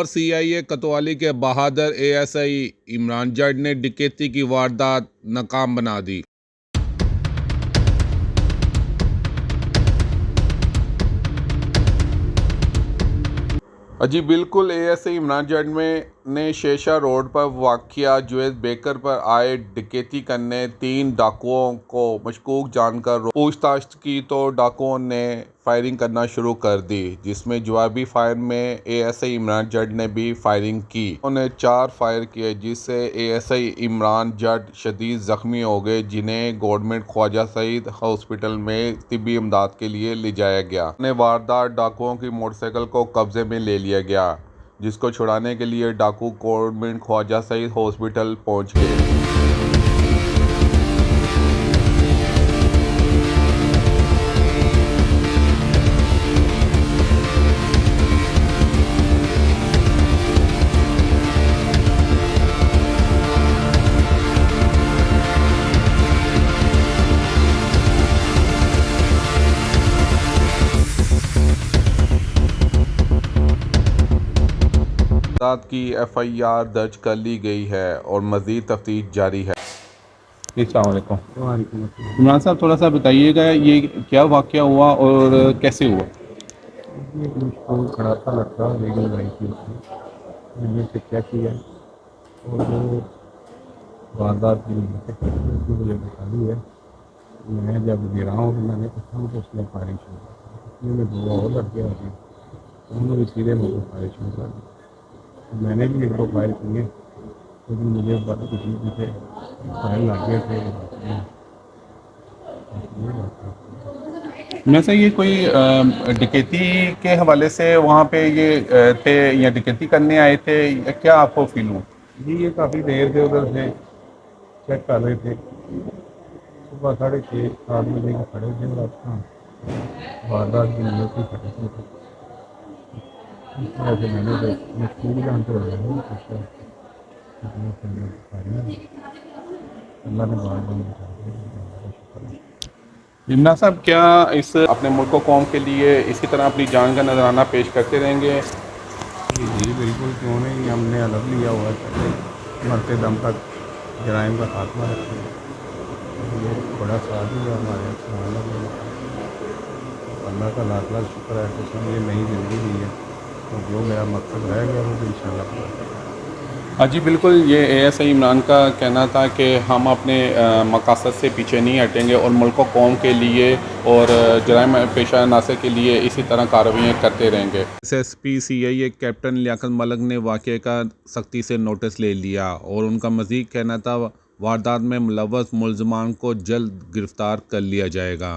Lahore CIA कोतवाली के बहादुर ASI Imran जट ने डकैती की वारदात नाकाम बना दी। जी बिल्कुल, ASI इमरान जट में ने शेषा रोड पर वाक़िया जुवैद बेकर पर आए डकैती करने 3 डाकुओं को मशकूक जानकर पूछताछ की तो डाकुओं ने फायरिंग करना शुरू कर दी, जिसमें जवाबी फायर में ASI इमरान जट ने भी फायरिंग की। उन्होंने 4 फायर किए, जिससे ASI इमरान जट शदीद ज़ख्मी हो गए, जिन्हें गवर्नमेंट ख्वाजा सईद हॉस्पिटल में तिब्बी इमदाद के लिए ले जाया गया। ने वारदात डाकुओं की मोटरसाइकिल को कब्जे में ले लिया गया, जिसको छुड़ाने के लिए डाकू गवर्नमेंट ख्वाजा सईद हॉस्पिटल पहुंच गए। वारदात की FIR दर्ज कर ली गई है और मज़ीद तफ्तीश जारी है। अस्सलाम वालेकुम। इमरान साहब, थोड़ा सा बताइएगा ये क्या वाक़या हुआ और कैसे हुआ? ये स्कूल खड़ा था लड़का, लीगल लाई थी उसने, मैंने उसे चेक किया और वो वारदात की मुझे बता दी है। मैं जब गिरा हूँ तो मैंने कहा तो उसने फायरिंग शुरू कर दी। उसमें 2 और लड़के आ गए, उन्होंने भी सीधे मुझे फायरिंग शुरू कर दी। मैंने भी 1-2 फायर किए, लेकिन मुझे किसी से फायर लग गए थे। मैं से ये कोई डकैती के हवाले से वहाँ पे ये थे या डकैती करने आए थे, या क्या आपको फील हुआ? जी, ये काफ़ी देर से उधर से चेक कर रहे थे। सुबह 6:30-7 बजे के खड़े थे और अपना वारदात की न्यूज़ भी खड़े थे। इस तरह से मैंने तो मजबूरी जानते हुए अल्लाह ने बात बता दी। इमरान साहब, क्या इस अपने मुल्क कौम के लिए इसी तरह अपनी जान का नजराना पेश करते रहेंगे? जी बिल्कुल, क्यों नहीं। हमने अलग लिया हुआ है, मरते दम तक जराइम का खात्मा रखें। ये बड़ा साथ ही है हमारे अल्लाह का लाख लाख शुक्र है कि उसने मुझे नई ज़िंदगी दी है। तो जो मेरा मकसद रह गया वो भी इंशाल्लाह पूरा करेंगे। हाँ जी बिल्कुल, ये ASI इमरान का कहना था कि हम अपने मकासद से पीछे नहीं हटेंगे और मुल्क व कौम के लिए और जराइम पेशा नासे के लिए इसी तरह कार्रवाइयाँ करते रहेंगे। SSP CIA captain Liaquat Malik ने वाक़े का सख्ती से नोटिस ले लिया और उनका मज़ीद कहना था वारदात में मुलव्वस मुल्ज़मान को जल्द गिरफ़्तार कर लिया जाएगा।